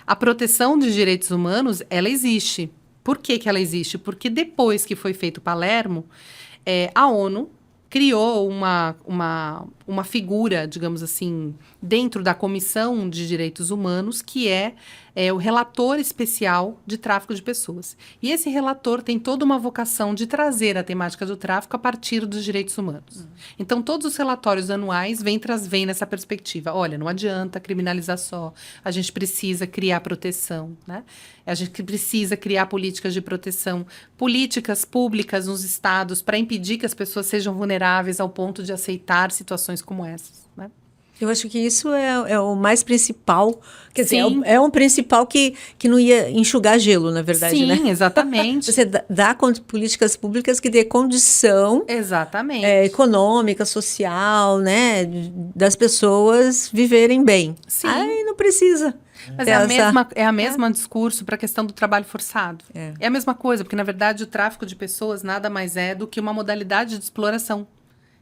a proteção de direitos humanos, ela existe. Por que que ela existe? Porque depois que foi feito Palermo, a ONU criou uma figura, digamos assim, dentro da Comissão de Direitos Humanos, que é o relator especial de tráfico de pessoas. E esse relator tem toda uma vocação de trazer a temática do tráfico a partir dos direitos humanos. Então, todos os relatórios anuais vêm nessa perspectiva. Olha, não adianta criminalizar só. A gente precisa criar proteção, né? A gente precisa criar políticas de proteção, políticas públicas nos estados para impedir que as pessoas sejam vulneráveis ao ponto de aceitar situações como essas, né? Eu acho que isso é o mais principal. Quer dizer, Sim. é um principal que não ia enxugar gelo, na verdade, Sim, né? exatamente. Você dá políticas públicas que dê condição Exatamente. econômica, social, né? Das pessoas viverem bem. Sim. Aí não precisa. Mas é a mesma discurso para a questão do trabalho forçado. É a mesma coisa, porque, na verdade, o tráfico de pessoas nada mais é do que uma modalidade de exploração.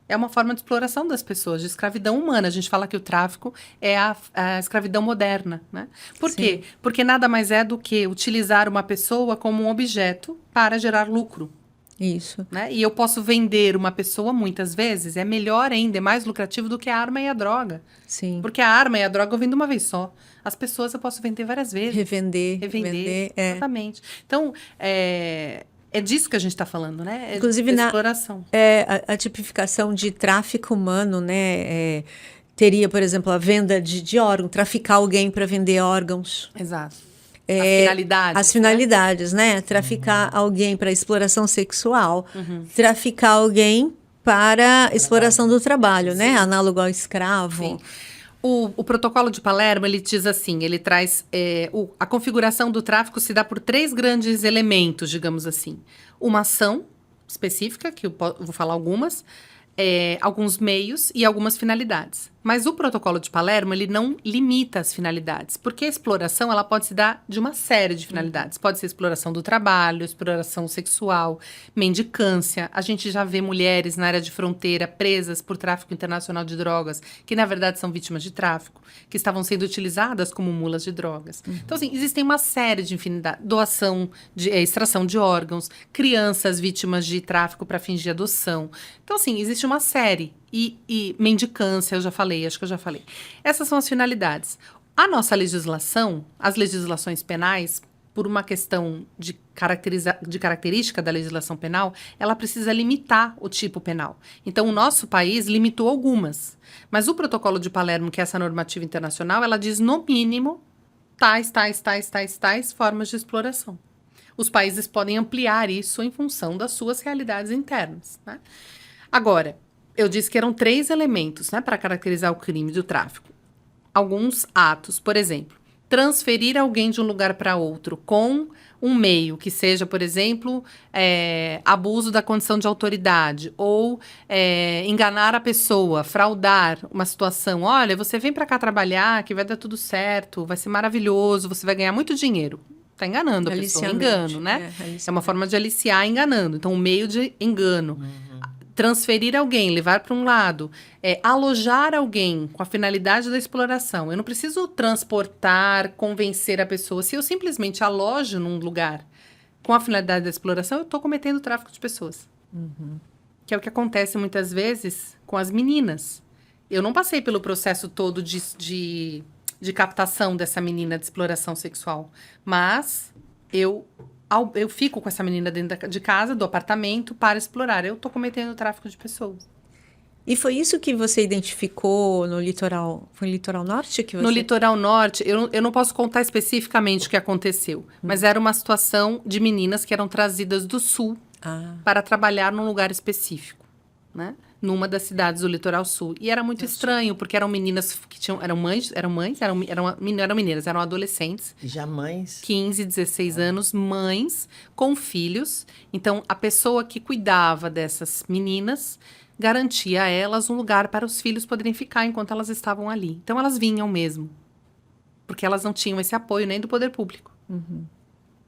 É uma forma de exploração das pessoas, de escravidão humana. A gente fala que o tráfico é a escravidão moderna, né? Por quê? Porque nada mais é do que utilizar uma pessoa como um objeto para gerar lucro. Isso. Né? E eu posso vender uma pessoa, muitas vezes, é melhor ainda, é mais lucrativo do que a arma e a droga. Sim. Porque a arma e a droga eu vendo uma vez só. As pessoas eu posso vender várias vezes. Revender. Exatamente. Então, é disso que a gente está falando, né? Inclusive, de exploração. A tipificação de tráfico humano, né? Teria, por exemplo, a venda de órgãos, traficar alguém para vender órgãos. Exato. As finalidades, né? Traficar alguém para exploração sexual, traficar alguém para exploração do trabalho, né? Análogo ao escravo. Sim. O protocolo de Palermo, ele diz assim, ele traz... a configuração do tráfico se dá por 3 grandes elementos, digamos assim. Uma ação específica, que eu vou falar algumas, alguns meios e algumas finalidades. Mas o protocolo de Palermo, ele não limita as finalidades, porque a exploração, ela pode se dar de uma série de finalidades. Pode ser exploração do trabalho, exploração sexual, mendicância. A gente já vê mulheres na área de fronteira presas por tráfico internacional de drogas, que na verdade são vítimas de tráfico, que estavam sendo utilizadas como mulas de drogas. Então, assim, existem uma série de infinidade. Doação, extração de órgãos, crianças vítimas de tráfico para fingir adoção. Então, assim, existe uma série. E mendicância, acho que eu já falei. Essas são as finalidades. A nossa legislação, as legislações penais, por uma questão de característica da legislação penal, ela precisa limitar o tipo penal. Então, o nosso país limitou algumas. Mas o protocolo de Palermo, que é essa normativa internacional, ela diz, no mínimo, tais formas de exploração. Os países podem ampliar isso em função das suas realidades internas, né? Agora, eu disse que eram 3 elementos, né, para caracterizar o crime do tráfico. Alguns atos, por exemplo, transferir alguém de um lugar para outro com um meio que seja, por exemplo, abuso da condição de autoridade ou enganar a pessoa, fraudar uma situação. Olha, você vem para cá trabalhar que vai dar tudo certo, vai ser maravilhoso, você vai ganhar muito dinheiro. Está enganando a pessoa, engano, né? É uma forma de aliciar enganando. Então, o meio de engano. Transferir alguém, levar para um lado, alojar alguém com a finalidade da exploração. Eu não preciso transportar, convencer a pessoa. Se eu simplesmente alojo num lugar com a finalidade da exploração, eu estou cometendo tráfico de pessoas. Que é o que acontece muitas vezes com as meninas. Eu não passei pelo processo todo de captação dessa menina de exploração sexual, mas eu fico com essa menina dentro de casa, do apartamento, para explorar. Eu estou cometendo tráfico de pessoas. E foi isso que você identificou no litoral? Foi no litoral norte que você... No litoral norte, eu não posso contar especificamente o que aconteceu, mas era uma situação de meninas que eram trazidas do sul para trabalhar num lugar específico, né? Numa das cidades do litoral sul. E era muito estranho, porque eram meninas que eram meninas, eram adolescentes. Já mães? 15, 16 anos, mães com filhos. Então, a pessoa que cuidava dessas meninas garantia a elas um lugar para os filhos poderem ficar enquanto elas estavam ali. Então, elas vinham mesmo, porque elas não tinham esse apoio nem do poder público.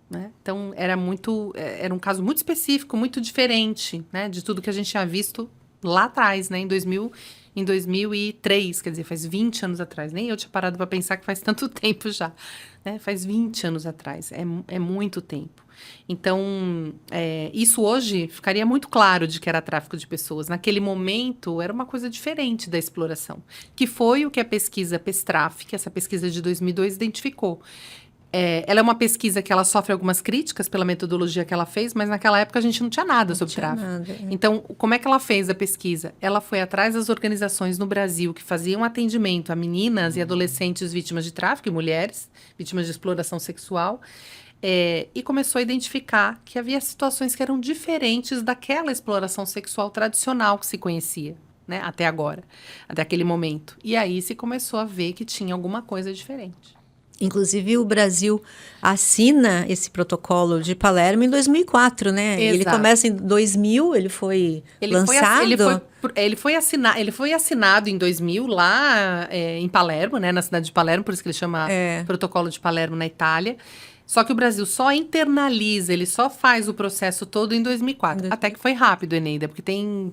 Né? Então, era um caso muito específico, muito diferente, né, de tudo que a gente tinha visto lá atrás, né, em 2000 em 2003, quer dizer, faz 20 anos atrás. Nem eu tinha parado para pensar que faz tanto tempo já, né? Faz 20 anos atrás, é muito tempo. Então, isso hoje ficaria muito claro de que era tráfico de pessoas. Naquele momento, era uma coisa diferente da exploração, que foi o que a pesquisa PESTRAF, que essa pesquisa de 2002, identificou. Ela é uma pesquisa que ela sofre algumas críticas pela metodologia que ela fez, mas naquela época a gente não tinha nada sobre tráfico. Então, como é que ela fez a pesquisa? Ela foi atrás das organizações no Brasil que faziam atendimento a meninas e adolescentes vítimas de tráfico, e mulheres vítimas de exploração sexual, e começou a identificar que havia situações que eram diferentes daquela exploração sexual tradicional que se conhecia, né, até agora, até aquele momento. E aí se começou a ver que tinha alguma coisa diferente. Inclusive, o Brasil assina esse protocolo de Palermo em 2004, né? Exato. Ele começa em 2000, ele foi lançado... Ele foi assinado em 2000 lá em Palermo, né? Na cidade de Palermo, por isso que ele chama Protocolo de Palermo na Itália. Só que o Brasil só internaliza, ele só faz o processo todo em 2004. Até que foi rápido, Eneida, porque tem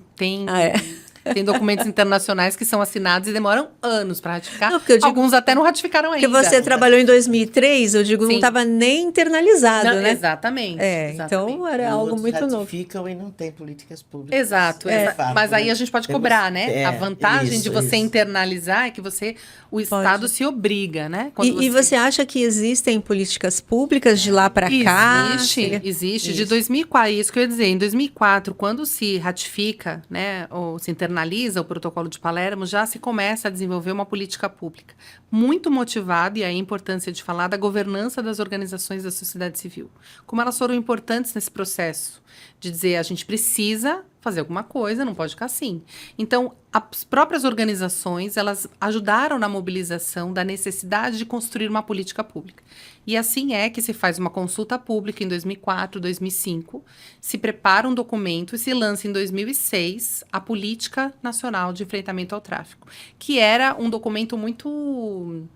documentos internacionais que são assinados e demoram anos para ratificar. Não, alguns até não ratificaram ainda. Porque você trabalhou em 2003, eu digo, não estava nem internalizado, né? Exatamente. Então era algo muito novo. Ratificam e não tem políticas públicas. Exato. Mas aí a gente pode cobrar, né? A vantagem de você internalizar é que o Estado se obriga, né? E você acha que existem políticas públicas de lá para cá? Existe. De 2004, isso que eu ia dizer, em 2004, quando se ratifica, né, ou se internaliza o protocolo de Palermo, já se começa a desenvolver uma política pública muito motivada, e aí a importância de falar da governança das organizações da sociedade civil. Como elas foram importantes nesse processo de dizer, a gente precisa fazer alguma coisa, não pode ficar assim. Então, as próprias organizações, elas ajudaram na mobilização da necessidade de construir uma política pública. E assim é que se faz uma consulta pública em 2004, 2005, se prepara um documento e se lança em 2006 a Política Nacional de Enfrentamento ao Tráfico, que era um documento muito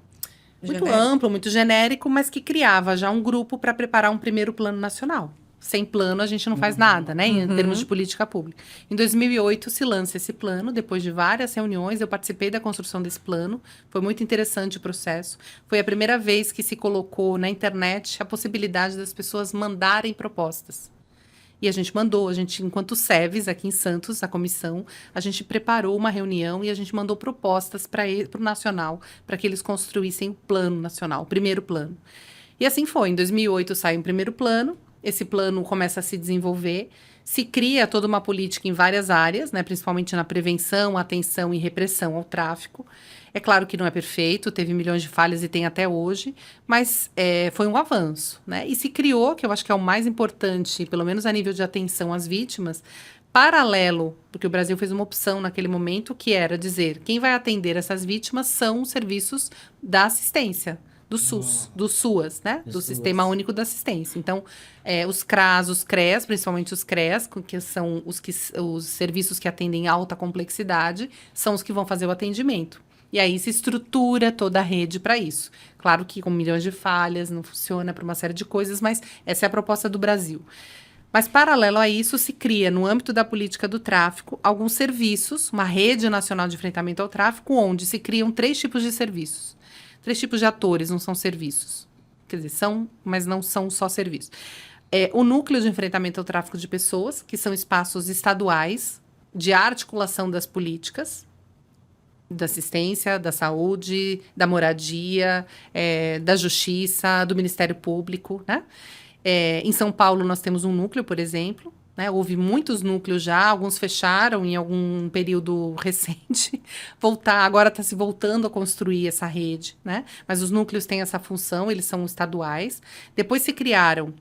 amplo, muito genérico, mas que criava já um grupo para preparar um primeiro plano nacional. Sem plano, a gente não faz nada, né, em termos de política pública. Em 2008, se lança esse plano, depois de várias reuniões, eu participei da construção desse plano, foi muito interessante o processo. Foi a primeira vez que se colocou na internet a possibilidade das pessoas mandarem propostas. E a gente mandou, enquanto SEVES, aqui em Santos, a comissão, a gente preparou uma reunião e a gente mandou propostas para o Nacional, para que eles construíssem o plano nacional, o primeiro plano. E assim foi, em 2008 sai o primeiro plano, esse plano começa a se desenvolver, se cria toda uma política em várias áreas, né, principalmente na prevenção, atenção e repressão ao tráfico. É claro que não é perfeito, teve milhões de falhas e tem até hoje, mas foi um avanço, né? E se criou, que eu acho que é o mais importante, pelo menos a nível de atenção às vítimas, paralelo, porque o Brasil fez uma opção naquele momento, que era dizer, quem vai atender essas vítimas são os serviços da assistência, do SUS, do SUAS, né? Do Sistema Único da Assistência. Então, os CRAS, os CREAS, principalmente os CREAS, que são os serviços que atendem alta complexidade, são os que vão fazer o atendimento. E aí se estrutura toda a rede para isso. Claro que com milhões de falhas, não funciona para uma série de coisas, mas essa é a proposta do Brasil. Mas, paralelo a isso, se cria, no âmbito da política do tráfico, alguns serviços, uma rede nacional de enfrentamento ao tráfico, onde se criam 3 tipos de serviços. 3 tipos de atores, não são serviços. Quer dizer, são, mas não são só serviços. O núcleo de enfrentamento ao tráfico de pessoas, que são espaços estaduais de articulação das políticas, da assistência, da saúde, da moradia, da justiça, do Ministério Público, né? Em São Paulo, nós temos um núcleo, por exemplo, né? Houve muitos núcleos já, alguns fecharam em algum período recente. Agora está se voltando a construir essa rede, né? Mas os núcleos têm essa função, eles são estaduais. Depois se criaram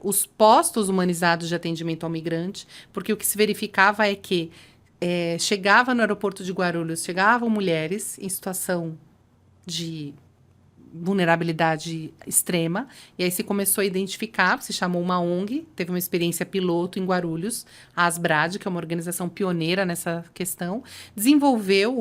os postos humanizados de atendimento ao migrante, porque o que se verificava é que chegava no aeroporto de Guarulhos, chegavam mulheres em situação de vulnerabilidade extrema. E aí se começou a identificar, se chamou uma ONG, teve uma experiência piloto em Guarulhos, a Asbrad, que é uma organização pioneira nessa questão, desenvolveu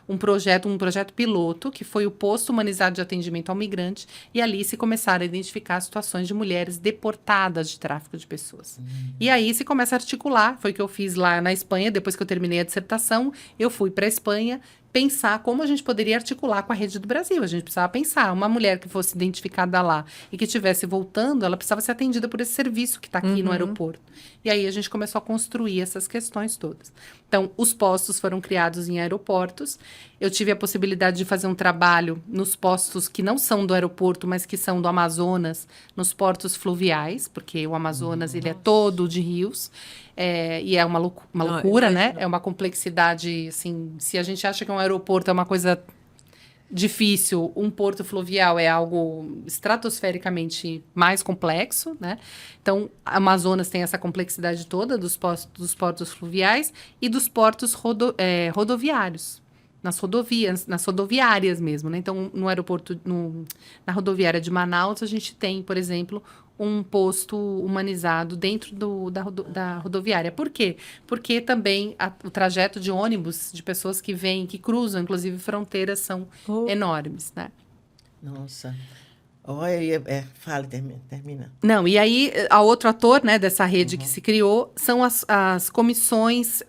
um projeto piloto, que foi o Posto Humanizado de Atendimento ao Migrante, e ali se começaram a identificar situações de mulheres deportadas de tráfico de pessoas. E aí se começa a articular, foi o que eu fiz lá na Espanha, depois que eu terminei a dissertação, eu fui para a Espanha pensar como a gente poderia articular com a rede do Brasil. A gente precisava pensar, uma mulher que fosse identificada lá e que estivesse voltando, ela precisava ser atendida por esse serviço que está aqui no aeroporto. E aí a gente começou a construir essas questões todas. Então, os postos foram criados em aeroportos. Eu tive a possibilidade de fazer um trabalho nos postos que não são do aeroporto, mas que são do Amazonas, nos portos fluviais, porque o Amazonas ele é todo de rios. E é uma loucura, né? É uma complexidade, assim, se a gente acha que um aeroporto é uma coisa difícil, um porto fluvial é algo estratosfericamente mais complexo, né? Então, a Amazonas tem essa complexidade toda dos portos fluviais e dos portos rodoviários. Nas rodoviárias mesmo, né? Então, no aeroporto, na rodoviária de Manaus, a gente tem, por exemplo, um posto humanizado dentro da rodoviária. Por quê? Porque também o trajeto de ônibus, de pessoas que vêm, que cruzam, inclusive fronteiras, são enormes, né? Nossa. Olha, fala, termina. Não, e aí, a outro ator, né, dessa rede que se criou são as comissões...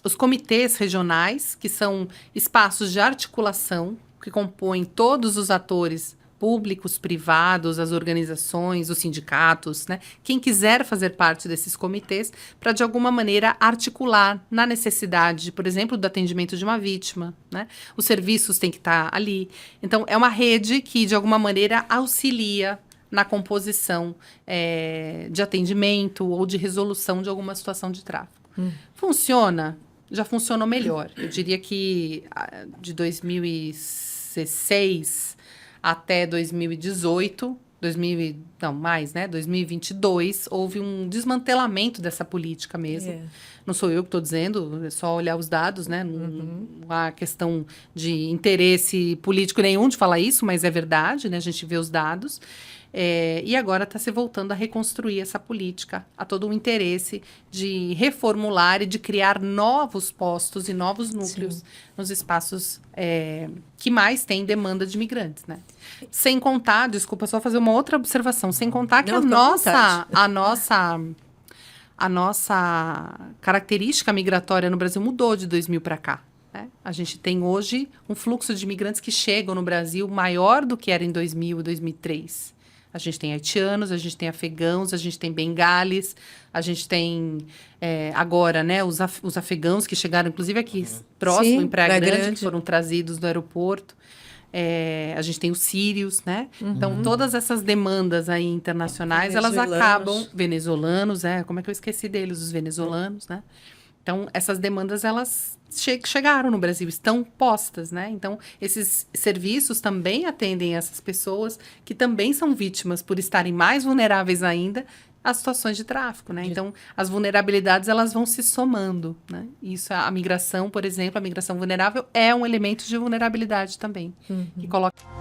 os comitês regionais, que são espaços de articulação, que compõem todos os atores públicos, privados, as organizações, os sindicatos, né? Quem quiser fazer parte desses comitês, para, de alguma maneira, articular na necessidade, por exemplo, do atendimento de uma vítima, né? Os serviços têm que estar ali. Então, é uma rede que, de alguma maneira, auxilia na composição de atendimento ou de resolução de alguma situação de tráfico. Funciona? Já funcionou melhor. Eu diria que de 2016 até 2018, 2022, houve um desmantelamento dessa política mesmo. Não sou eu que estou dizendo, é só olhar os dados, né? Não há questão de interesse político nenhum de falar isso, mas é verdade, né? A gente vê os dados. E agora está se voltando a reconstruir essa política, a todo o interesse de reformular e de criar novos postos e novos núcleos nos espaços que mais têm demanda de imigrantes, né? Sem contar, desculpa, só fazer uma outra observação, sem contar que a nossa característica migratória no Brasil mudou de 2000 para cá. A gente tem hoje um fluxo de imigrantes que chegam no Brasil maior do que era em 2000 e 2003. A gente tem haitianos, a gente tem afegãos, a gente tem bengales, a gente tem agora, né, os afegãos que chegaram, inclusive aqui próximo, em Praia Grande, que foram trazidos do aeroporto. A gente tem os sírios, né? Então, todas essas demandas aí internacionais, elas acabam... Venezuelanos, como é que eu esqueci deles? Os venezuelanos, né? Então, essas demandas, elas chegaram no Brasil, estão postas, né? Então, esses serviços também atendem essas pessoas que também são vítimas por estarem mais vulneráveis ainda às situações de tráfico, né? Então, as vulnerabilidades, elas vão se somando, né? Isso, a migração, por exemplo, a migração vulnerável é um elemento de vulnerabilidade também, que coloca...